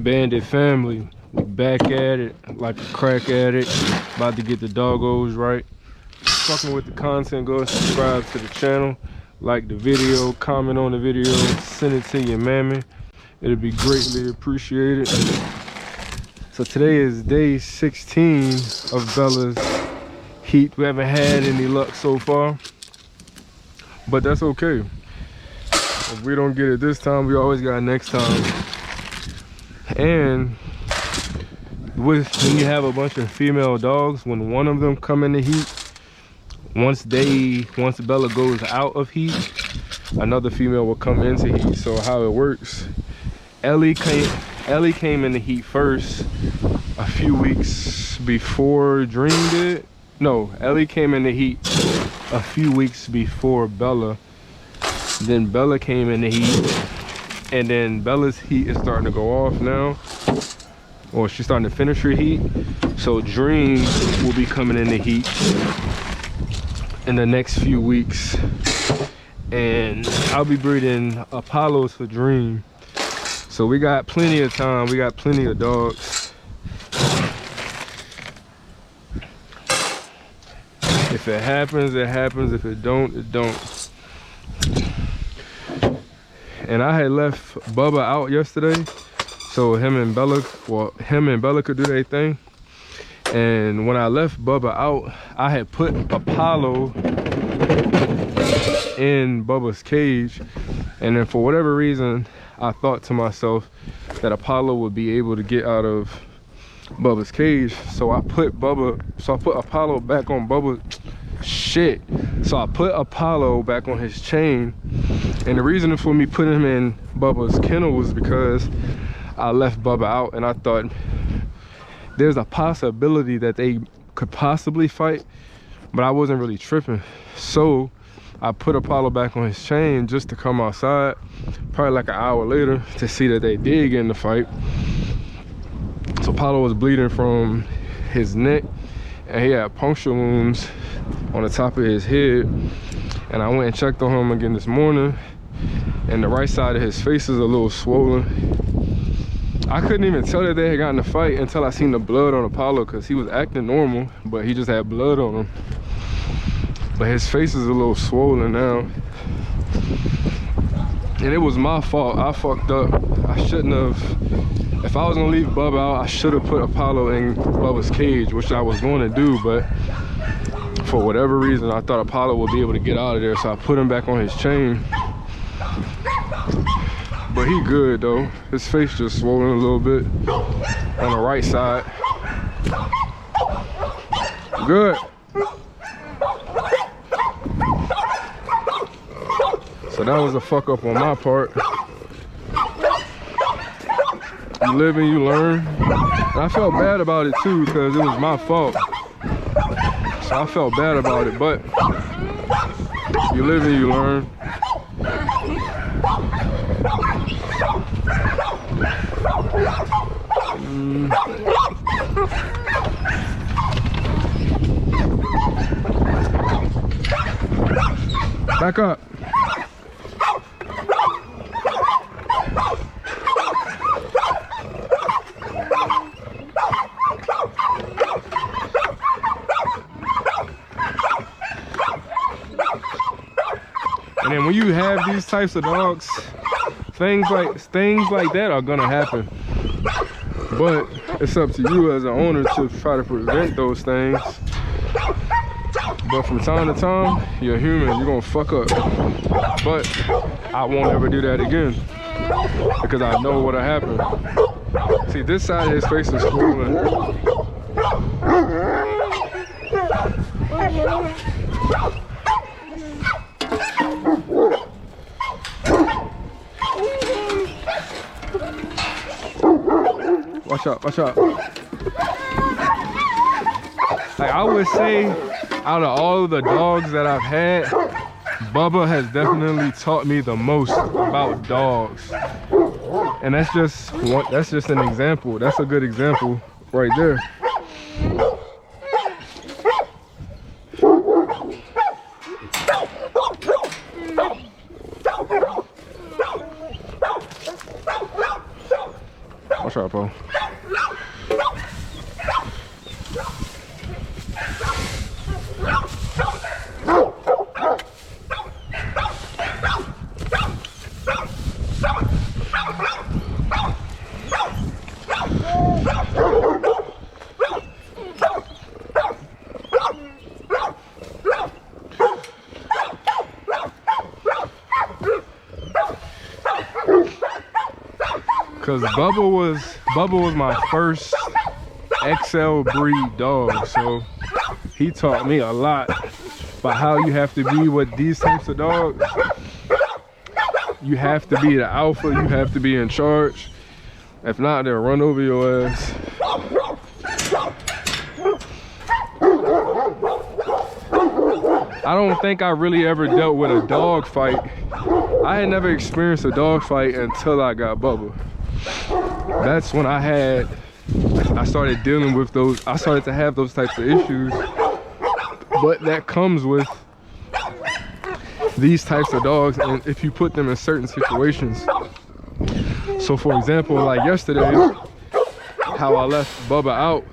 Bandit family, we back at it like a crack addict, about to get the doggos right. Fucking with the content, go subscribe to the channel, like the video, comment on the video, send it to your mammy. It'll be greatly appreciated. So today is day 16 of Bella's heat. We haven't had any luck so far, but that's okay. If we don't get it this time, we always got next time. And when you have a bunch of female dogs, when one of them come in the heat, once Bella goes out of heat, another female will come into heat. So how it works, Ellie came in the heat first a few weeks before Dream did. No, Ellie came in the heat a few weeks before Bella. Then Bella came in the heat, and then Bella's heat is starting to go off now, or she's starting to finish her heat. So Dream will be coming in the heat in the next few weeks, and I'll be breeding Apollos for Dream. So we got plenty of time, we got plenty of dogs. If it happens, it happens. If it don't, it don't. And I had left Bubba out yesterday, so him and Bella could do their thing. And when I left Bubba out, I had put Apollo in Bubba's cage, and then for whatever reason, I thought to myself that Apollo would be able to get out of Bubba's cage. So I put Apollo back on Bubba. So I put Apollo back on his chain, and the reason for me putting him in Bubba's kennel was because I left Bubba out, and I thought there's a possibility that they could possibly fight, but I wasn't really tripping. So I put Apollo back on his chain just to come outside, probably like an hour later, to see that they did get in the fight. So Apollo was bleeding from his neck, and he had puncture wounds on the top of his head. And I went and checked on him again this morning, and the right side of his face is a little swollen. I couldn't even tell that they had gotten a fight until I seen the blood on Apollo, because he was acting normal, but he just had blood on him. But his face is a little swollen now. And it was my fault. I fucked up. I shouldn't have. If I was gonna leave Bubba out, I should have put Apollo in Bubba's cage, which I was going to do, but for whatever reason, I thought Apollo would be able to get out of there, so I put him back on his chain. But he good though. His face just swollen a little bit on the right side. Good. So that was a fuck up on my part. You live and you learn. And I felt bad about it too, because it was my fault. So I felt bad about it, but you live and you learn. Back up. And then when you have these types of dogs, things like that are gonna happen. But it's up to you as an owner to try to prevent those things. But from time to time, you're human, you're gonna fuck up. But I won't ever do that again, because I know what'll happen. See, this side of his face is swollen. Watch out, watch out. Like, I would say, out of all of the dogs that I've had, Bubba has definitely taught me the most about dogs. And that's just an example. That's a good example right there. Watch out, bro. Cause Bubba was my first XL breed dog, so he taught me a lot about how you have to be with these types of dogs. You have to be the alpha, you have to be in charge. If not, they'll run over your ass. I don't think I really ever dealt with a dog fight. I had never experienced a dog fight until I got Bubba. That's when I started dealing with those, I started to have those types of issues. But that comes with these types of dogs, and if you put them in certain situations. So for example, like yesterday, how I left Bubba out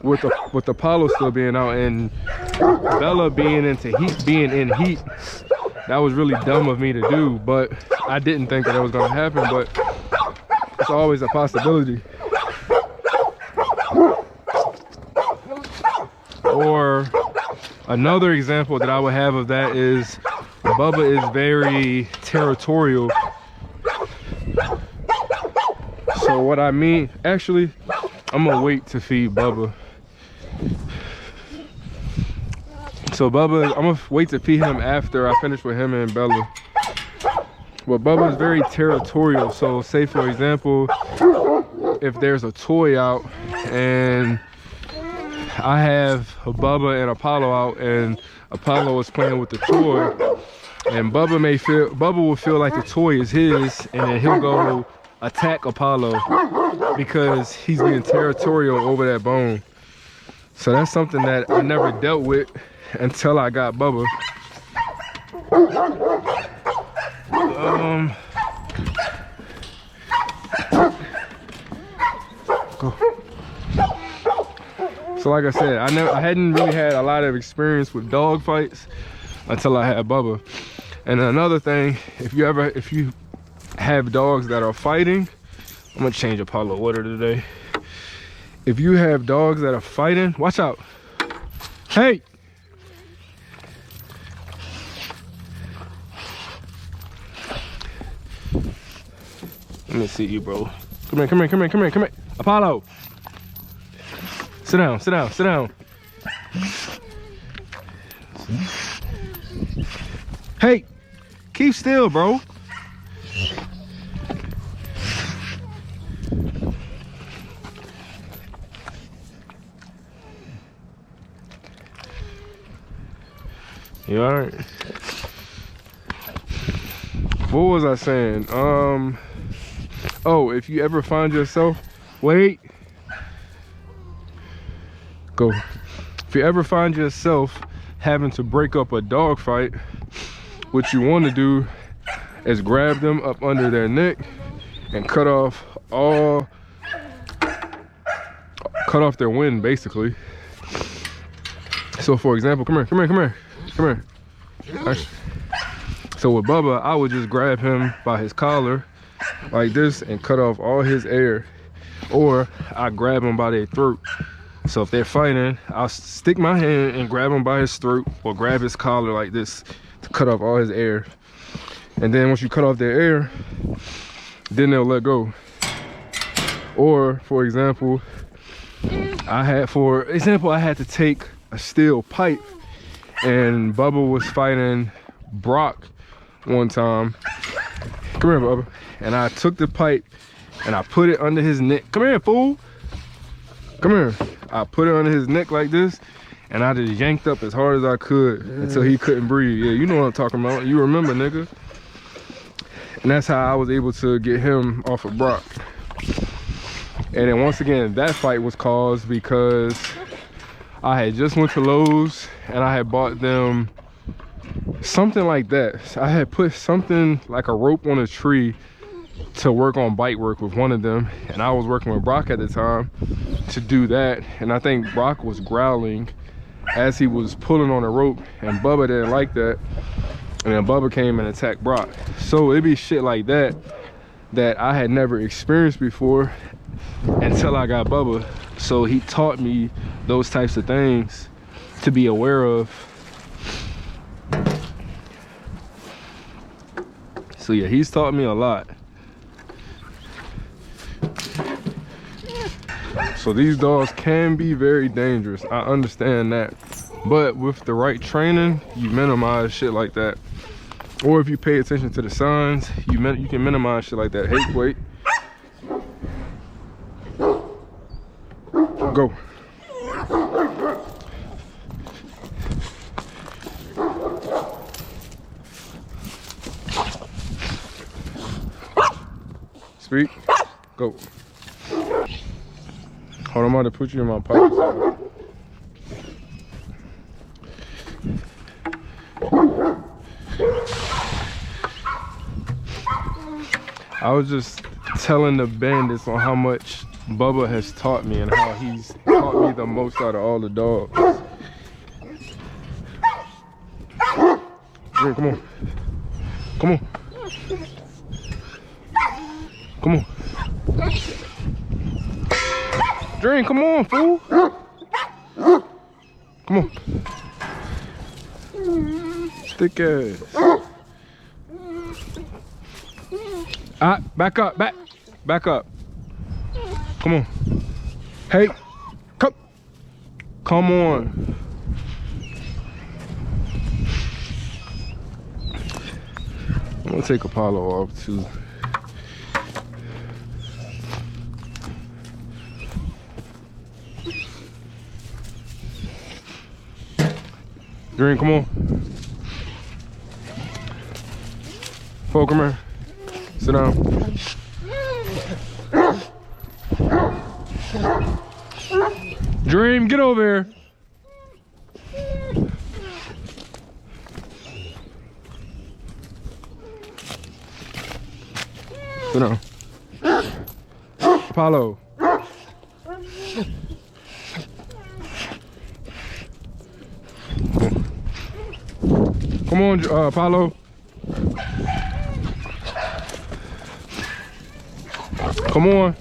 with Apollo still being out and Bella being in heat, that was really dumb of me to do, but I didn't think that was gonna happen, but it's always a possibility. Or another example that I would have of that is Bubba is very territorial. So what I mean, actually, I'm gonna wait to feed Bubba. So Bubba, I'm gonna wait to feed him after I finish with him and Bella. But Bubba is very territorial. So say for example, if there's a toy out and I have Bubba and Apollo out and Apollo is playing with the toy, and Bubba will feel like the toy is his, and then he'll go attack Apollo because he's being territorial over that bone. So that's something that I never dealt with until I got Bubba. Go. So like I said, I hadn't really had a lot of experience with dog fights until I had Bubba. And another thing, if you have dogs that are fighting, I'm gonna change Apollo water today. If you have dogs that are fighting, watch out. Hey! Let me see you, bro. Come here. Apollo! Sit down. Hey! Keep still, bro. You all right? What was I saying? Oh, if you ever find yourself, wait. Go. If you ever find yourself having to break up a dog fight, what you want to do is grab them up under their neck and cut off their wind, basically. So for example, come here. So with Bubba, I would just grab him by his collar like this and cut off all his air, or I grab him by their throat. So if they're fighting, I'll stick my hand and grab him by his throat or grab his collar like this to cut off all his air. And then once you cut off their air, then they'll let go. Or for example, I had to take a steel pipe, and Bubba was fighting Brock one time. Come here, Bubba. And I took the pipe and I put it under his neck. Come here, fool. Come here. I put it under his neck like this, and I just yanked up as hard as I could until he couldn't breathe. Yeah, you know what I'm talking about. You remember, nigga. And that's how I was able to get him off of Brock. And then once again, that fight was caused because I had just went to Lowe's and I had bought them something like that. I had put something like a rope on a tree to work on bite work with one of them, and I was working with Brock at the time to do that. And I think Brock was growling as he was pulling on the rope, and Bubba didn't like that, and then Bubba came and attacked Brock. So it'd be shit like that that I had never experienced before until I got Bubba. So he taught me those types of things to be aware of. So yeah, he's taught me a lot. So these dogs can be very dangerous, I understand that, but with the right training, you minimize shit like that. Or if you pay attention to the signs, you can minimize shit like that. Hey, wait. Go. Speak. Go. Hold on, I'm about to put you in my pocket. I was just telling the bandits on how much Bubba has taught me and how he's taught me the most out of all the dogs. Here, come on. Come on. Come on. Dream, come on, fool. Come on. Thick ass. Back up, back up. Come on. Hey, come on. I'm gonna take Apollo off too. Green, come on. Fo, come here. Sit down. Dream, get over here. Sit down. Apollo. Come on, Apollo. Come on.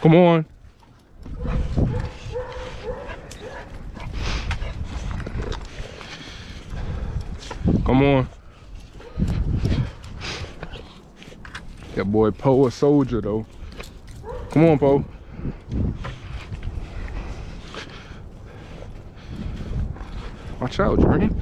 Come on. Come on. That boy Poe a soldier though. Come on, Poe. Watch out, Dream.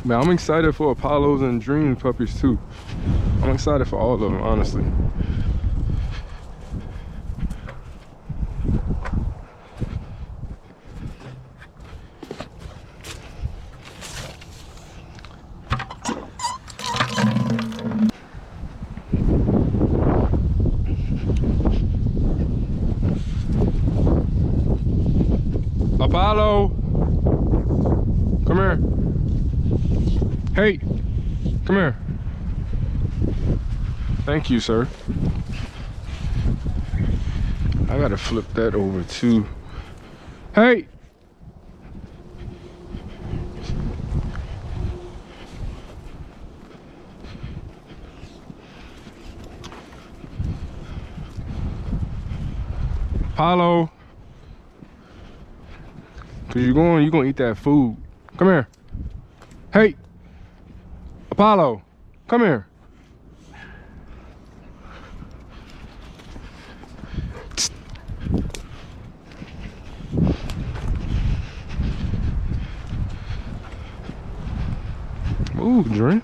Man, I'm excited for Apollos and Dream puppies too. I'm excited for all of them, honestly. Apollo, come here. Hey, come here. Thank you, sir. I gotta flip that over too. Hey. Apollo. Cause you gonna eat that food. Come here. Hey. Apollo, come here. Ooh, Dream.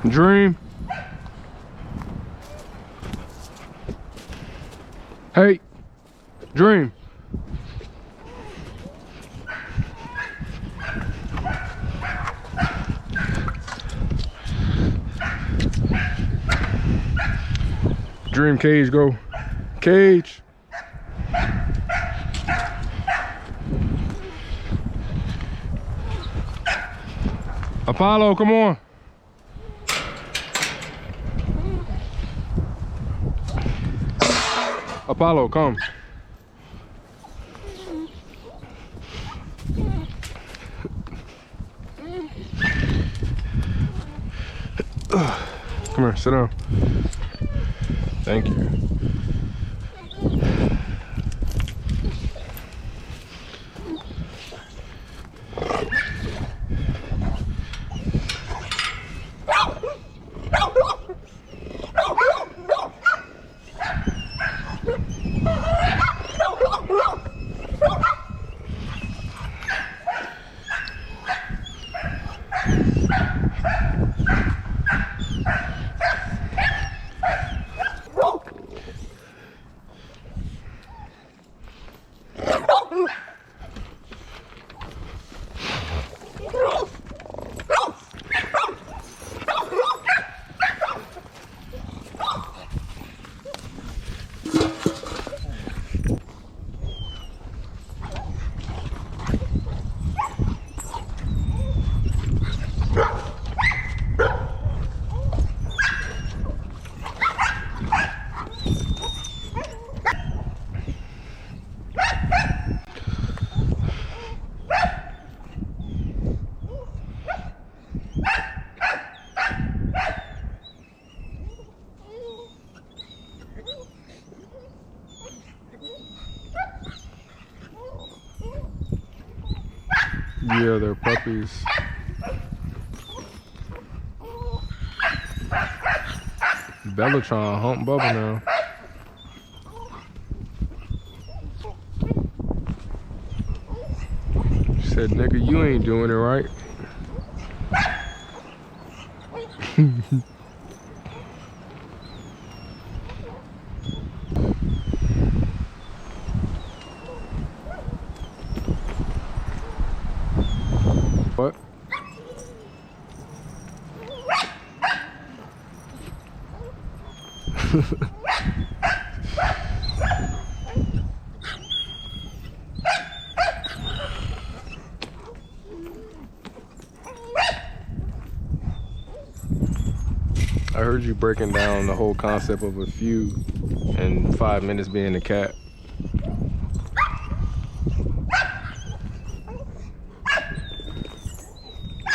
Dream. Hey, Dream. Dream, Cage, go. Cage. Apollo, come on. Apollo, come. Come here, sit down. Thank you. Yeah, they're puppies. Bella trying to hump Bubba now. She said, nigga, you ain't doing it right. What? I heard you breaking down the whole concept of a few and 5 minutes being a cat.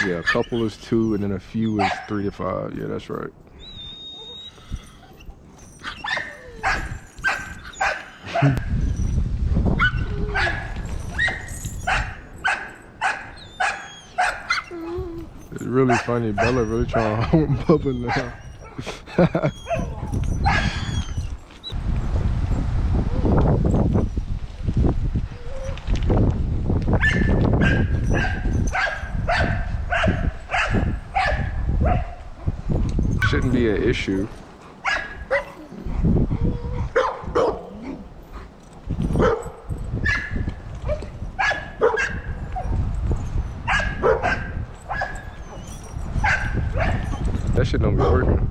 Yeah, a couple is 2 and then a few is 3 to 5. Yeah, that's right. It's really funny. Bella really trying to hump Bubba now. Shouldn't be an issue. That shit don't be working.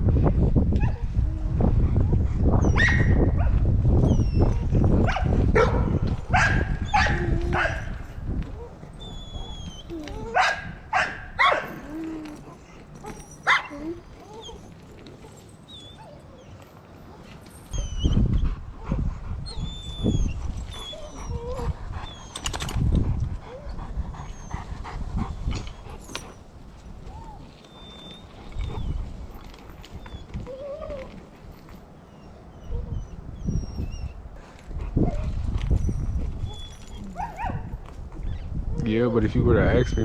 Yeah, but if you would have asked me